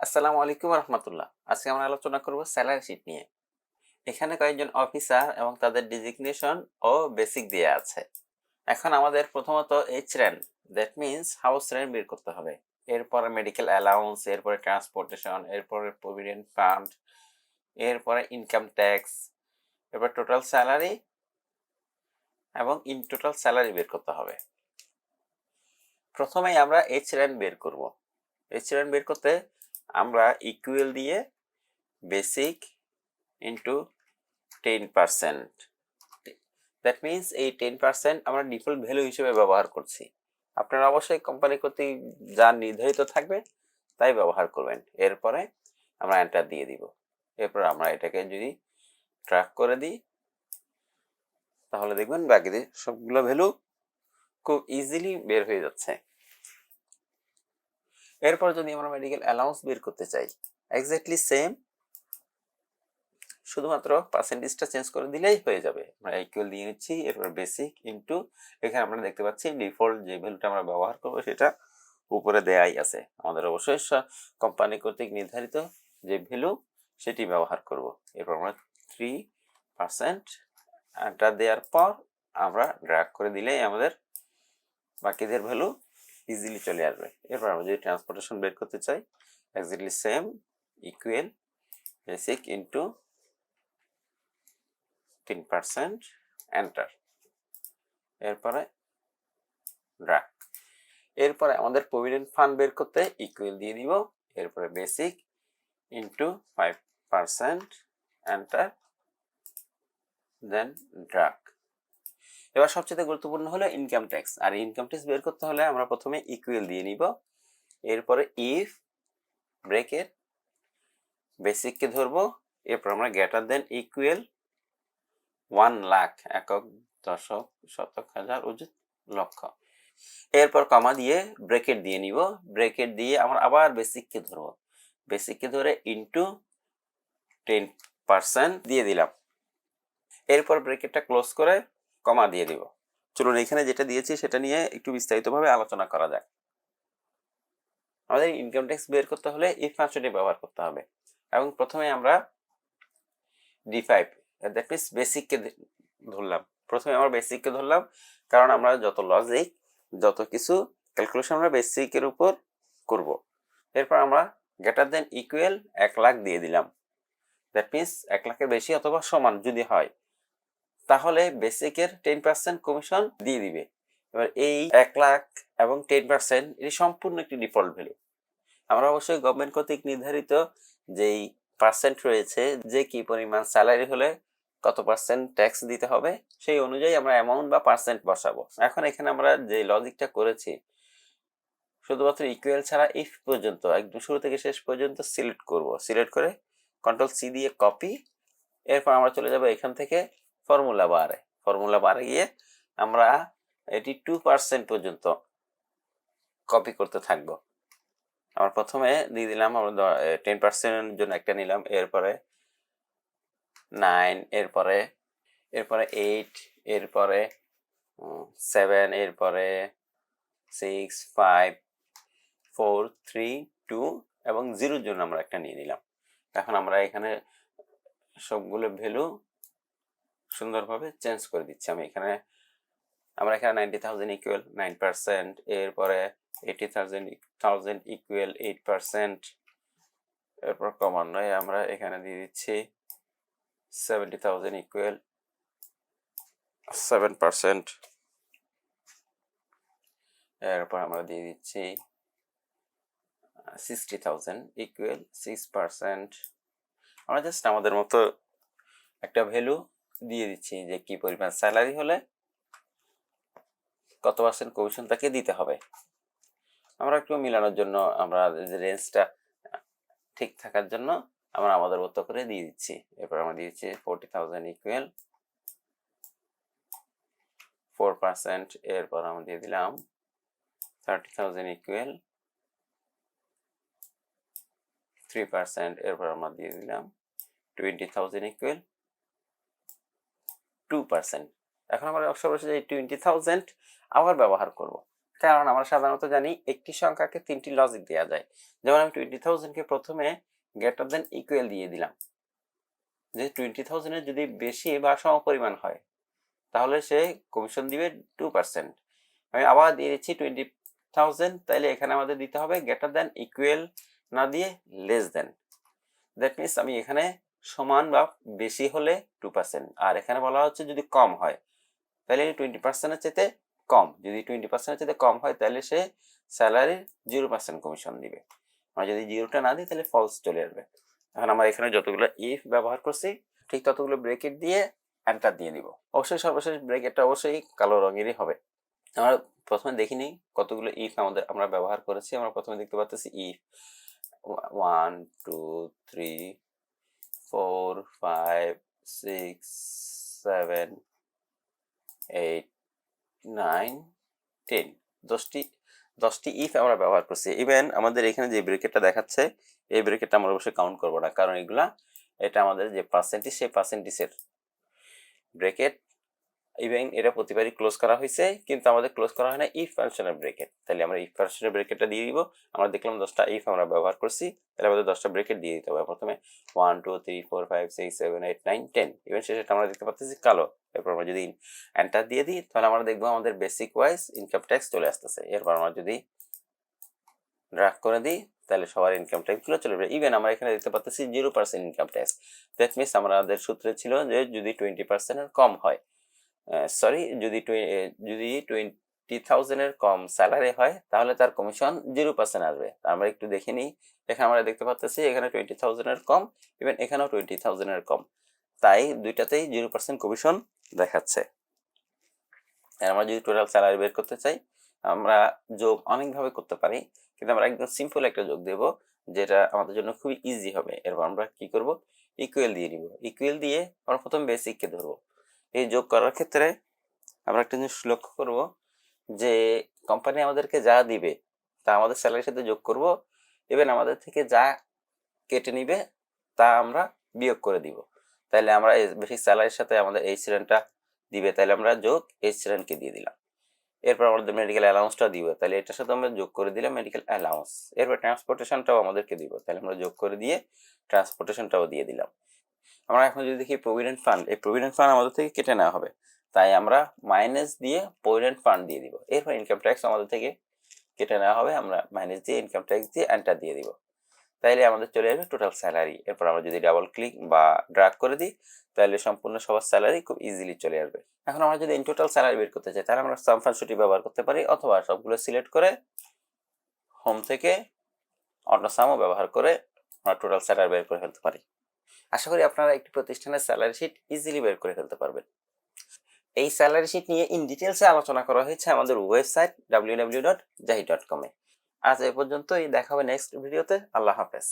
আসসালামু আলাইকুম রহমতুল্লাহ। আজকে আমরা আলোচনা করব স্যালারি শিট নিয়ে। এখানে কয়েকজন অফিসার এবং তাদের ডিজিগনেশন ও বেসিক দেয়া আছে। এখন আমাদের প্রথমত H ran, that means house rent বের করতে হবে। এরপরে মেডিকেল অ্যালাউন্স, এরপরে ট্রান্সপোর্টেশন, এরপরে প্রভিডেন্ট ফান্ড, এরপরে ইনকাম ট্যাক্স, এরপর টোটাল স্যালারি এবং ইন টোটাল স্যালারি বের করতে হবে। প্রথমেই আমরা এইচ র্যান বের করব। এইচ র্যান বের করতে আমরা ইকুয়াল দিয়ে বেসিক ইন্টু 10%, দ্যাট মিনস এই 10% আমরা ডিফল্ট ভ্যালু হিসেবে ব্যবহার করছি। আপনারা অবশ্যই কোম্পানি কর্তৃক যা নির্ধারিত থাকবে তাই ব্যবহার করবেন। এরপরে আমরা এন্টার দিয়ে দিব। এরপর আমরা এটাকে যদি ট্র্যাক করে দিই তাহলে দেখবেন বাকি সবগুলো ভ্যালু খুব ইজিলি বের হয়ে যাচ্ছে। এরপর যদি আমরা মেডিকেল অ্যালাউন্স বের করতে চাই, এক্স্যাক্টলি সেম, শুধুমাত্র পার্সেন্টেজটা চেঞ্জ করে দিলেই হয়ে যাবে। আমরা ইকুয়াল দিয়ে নিচ্ছি, এরপর বেসিক ইনটু, এখানে আমরা দেখতে পাচ্ছি ডিফল্ট যে ভ্যালুটা আমরা ব্যবহার করব সেটা উপরে দেয়াই আছে। আমাদের অবশ্যই কোম্পানি কর্তৃক নির্ধারিত যে ভ্যালু সেটি ব্যবহার করব। এরপর আমরা 3% এন্টার দেওয়ার পর আমরা ড্র্যাগ করে দিলেই আমাদের বাকিদের ভ্যালু ইজিলি চলে আসবে। এরপর আমরা যদি ট্রান্সপোর্টেশন বের করতে চাই, exactly same, equal basic into 10% enter, এরপরে ড্র্যাগ। এরপরে আমাদের প্রভিডেন্ট ফান্ড বের করতে ইকুয়াল দিয়ে দিব, এরপরে বেসিক ইনটু 5% এন্টার, দেন ড্র্যাগ। এবার সবচেয়ে গুরুত্বপূর্ণ হলো ইনকাম ট্যাক্স। আর ইনকাম ট্যাক্স বের করতে হলে আমরা প্রথমে ইকুয়াল দিয়ে নিব, এরপরে ইফ ব্রেকেট বেসিককে ধরবো, এরপর আমরা গ্রেটার দেন ইকুয়াল 1 লাখ, একক, দশক, শতক, হাজার, অযুত, লক্ষ। এরপর কমা দিয়ে ব্রেকেট দিয়ে নিব, ব্রেকেট দিয়ে আমরা আবার বেসিককে ধরবো, বেসিককে ধরে ইনটু 10% দিয়ে দিলাম। এরপর ব্রেকেটটা ক্লোজ করে কমা দিয়ে দিব। চলুন এখানে যেটা দিয়েছি সেটা নিয়ে একটু বিস্তারিতভাবে আলোচনা করা যাক। আমাদের ইনকাম ট্যাক্স বের করতে হলে ইফ ফাংশনটি ব্যবহার করতে হবে এবং প্রথমে আমরা D5, দ্যাট মিনস বেসিককে ধরলাম। প্রথমে আমরা বেসিককে ধরলাম কারণ আমরা যত লজিক, যত কিছু ক্যালকুলেশন আমরা বেসিকের উপর করব। এরপর আমরা গ্রেটার দেন ইকুয়াল 1 লাখ দিয়ে দিলাম, দ্যাট মিনস 1 লাখের বেশি অথবা সমান যদি হয় তাহলে বেসিকের 10% কমিশন দিয়ে দিবে। এবার এই 1 লাখ এবং 10% এটি সম্পূর্ণ একটি ডিফল্ট ভ্যালু। আমরা অবশ্যই গভর্নমেন্ট কর্তৃক নির্ধারিত যেই পার্সেন্ট রয়েছে, যে কি পরিমাণ স্যালারি হলে কত পার্সেন্ট ট্যাক্স দিতে হবে সেই অনুযায়ী আমরা অ্যামাউন্ট বা পার্সেন্ট বসাবো। এখন এখানে আমরা যে লজিকটা করেছি শুধুমাত্র ইকুয়াল ছাড়া ইফ পর্যন্ত একদম শুরু থেকে শেষ পর্যন্ত সিলেক্ট করব, সিলেক্ট করে কন্ট্রোল সি দিয়ে কপি। এরপর আমরা চলে যাব এখান থেকে ফর্মুলা বারে, ফর্মুলা বারে গিয়ে আমরা এটি 2% পর্যন্ত কপি করতে থাকবো। আমরা প্রথমে দিয়ে দিলাম, আমরা 10% জন্য একটা নিলাম, এরপরে 9, এরপরে 8, এরপরে 7, এরপরে 6, 5, 4, 3, 2 এবং 0 জন্য আমরা একটা নিয়ে নিলাম। এখন আমরা এখানে সবগুলো ভ্যালু সুন্দরভাবে চেঞ্জ করে দিচ্ছি। আমরা এখানে 90,000 ইকুয়াল 9%, এরপরে 80,000 ইকুয়াল 8%, এরপর ক্রমান্বয়ে আমরা এখানে দিয়ে দিচ্ছি 70,000 ইকুয়াল 7%, এরপর আমরা দিয়ে দিচ্ছি 60,000 ইকুয়াল 6%। আমরা জাস্ট আমাদের মতো একটা ভ্যালু দিয়ে দিচ্ছি যে কি পরিমাণ স্যালারি হলে কত পার্সেন্ট কমিশন তাকে দিতে হবে। আমরা একটু মিলানোর জন্য, আমরা যে রেঞ্জটা ঠিক থাকার জন্য আমরা আমাদের মতো করে দিয়ে দিচ্ছি। এরপর আমরা দিয়ে দিচ্ছি 40,000 ইকুয়াল 4%, এরপর আমরা দিয়ে দিলাম 30,000 ইকুয়াল 3%, এরপর আমরা দিয়ে দিলাম 20,000 ইকুয়াল 2%। এখন আমরা সর্বশেষে এই 20,000 আবার ব্যবহার করব, কারণ আমরা সাধারণত জানি একটি সংখ্যাকে 3টি লজিক দেওয়া যায়। যেমন আমি 20,000 কে প্রথমে গ্রেটার দেন ইকুয়াল দিয়ে দিলাম, যে 20,000 এর যদি বেশি বা সমপরিমাণ হয় তাহলে সে কমিশন দিবে 2%। আমি আবার দিয়ে দিচ্ছি 20,000, তাহলে এখানে আমাদের দিতে হবে গ্রেটার দেন ইকুয়াল না দিয়ে লেস দেন। দ্যাট মিনস আমি এখানে সমান বা বেশি হলে 2%, আর এখানে বলা হচ্ছে যদি কম হয় তাহলে 20%-এর চাইতে কম, যদি 20%-এর চাইতে কম হয় তাহলে সে স্যালারির 0% কমিশন দিবে। আমরা যদি 0টা না দিই তাহলে ফলস চলে আসবে। এখন আমরা এখানে যতগুলো ইফ ব্যবহার করছি ঠিক ততগুলো ব্রেকেট দিয়ে এন্টার দিয়ে দিব। অবশ্যই সর্বশেষ ব্রেকেটটা অবশ্যই কালো রঙেরই হবে। আমরা প্রথমে দেখি নিই কতগুলো ইফ আমরা ব্যবহার করেছি। আমরা প্রথমে দেখতে পাচ্ছি ইফ 1 2 3 4 5 6 7 8 9 10, 10টি ইফ আমরা ব্যবহার করছি। ইভেন আমাদের এখানে যে ব্রেকেটটা দেখাচ্ছে এই ব্রেকেটটা আমরা অবশ্যই কাউন্ট করবো না, কারণ এটা আমাদের যে পার্সেন্টেজ সেই পার্সেন্টেজের ব্রেকেট। ইভেন এটা প্রতিবারই ক্লোজ করা হয়েছে, কিন্তু আমাদের ক্লোজ করা হয় না ইফ ফাংশনের ব্রেকেট। তাহলে আমরা ইফ ফাংশনের ব্রেকেটটা দিয়ে দিব। আমরা দেখলাম 10টা ইফ আমরা ব্যবহার করছি, তাহলে আমাদের 10টা ব্রেকেট দিয়ে দিতে হবে। প্রথমে 1 2 3 4 5 6 7 8 9 10, ইভেন শেষেটা আমরা দেখতে পাচ্ছি কালো। এরপর আমরা যদি এন্টার দিয়ে দিই তাহলে আমরা দেখবো আমাদের বেসিক ওয়াইজ ইনকাম ট্যাক্স চলে আসতেছে। এরপর আমরা যদি ড্রাগ করে দিই তাহলে সবার ইনকাম ট্যাক্সগুলো চলে যাবে। ইভেন আমরা এখানে দেখতে পাচ্ছি 0% ইনকাম ট্যাক্স। দ্যাট মিনস আমাদের সূত্রে ছিল যে যদি 20% এর কম হয়, যদি 20,000 এর কম স্যালারি হয় তাহলে তার কমিশন 0% আসবে। আমরা একটু দেখে নিই। এখানে আমরা দেখতে পাচ্ছি এখানে 20,000 এর কম, ইভেন এখানেও 20,000 এর কম, তাই দুইটাতেই 0% কমিশন দেখাচ্ছে। আমরা যদি টোটাল স্যালারি বের করতে চাই আমরা যোগ অনেকভাবে করতে পারি, কিন্তু আমরা একদম সিম্পল একটা যোগ দেব যেটা আমাদের জন্য খুবই ইজি হবে। এরপর আমরা কি করব, ইকুয়াল দিয়ে নিব। ইকুয়াল দিয়ে আমরা প্রথম বেসিককে ধরবো। এই যোগ করার ক্ষেত্রে আমরা একটা জিনিস লক্ষ্য করব যে কোম্পানি আমাদেরকে যা দিবে তা আমাদের স্যালারির সাথে যোগ করব, ইভেন আমাদের থেকে যা কেটে নিবে তা আমরা বিয়োগ করে দিব। তাহলে আমরা বেসিক স্যালারির সাথে আমাদের এই সিলেন্টটা দিবে, তাহলে আমরা যোগ এই সিলেন্টকে দিয়ে দিলাম। এরপর আমাদের মেডিকেল অ্যালাউন্সটা দিব, তাহলে এটার সাথে আমরা যোগ করে দিলাম মেডিকেল অ্যালাউন্স। এরপর ট্রান্সপোর্টেশনটাও আমাদেরকে দিব, তাহলে আমরা যোগ করে দিয়ে ট্রান্সপোর্টেশনটাও দিয়ে দিলাম। আমরা এখন যদি দেখি প্রভিডেন্ট ফান্ড, এই প্রভিডেন্ট ফান্ড আমাদের থেকে কেটে নেওয়া হবে, তাই আমরা মাইনাস দিয়ে প্রভিডেন্ট ফান্ড দিয়ে দিব। এরপর ইনকাম ট্যাক্স আমাদের থেকে কেটে নেওয়া হবে, আমরা মাইনাস দিয়ে ইনকাম ট্যাক্স দিয়ে এন্টার দিয়ে দিব। তাইলে আমাদের চলে আসবে টোটাল স্যালারি। এরপর আমরা যদি ডাবল ক্লিক বা ড্র্যাগ করে দিই তাহলে সম্পূর্ণ সবার স্যালারি খুব ইজিলি চলে আসবে। এখন আমরা যদি ইন টোটাল স্যালারি বের করতে চাই তাহলে আমরা সাম ফাংশনটি ব্যবহার করতে পারি, অথবা সবগুলো সিলেক্ট করে হোম থেকে অটো সামও ব্যবহার করে আমরা টোটাল স্যালারি বের করে ফেলতে পারি। আশা করি আপনারা একটি প্রতিষ্ঠানের স্যালারি শিট ইজিলি বের করে ফেলতে পারবেন। এই স্যালারি শিট নিয়ে ইন ডিটেলসে আলোচনা করা হয়েছে আমাদের ওয়েবসাইট www.jahid.com এ। আজ এ পর্যন্তই, দেখা হবে নেক্সট ভিডিওতে। আল্লাহ হাফেজ।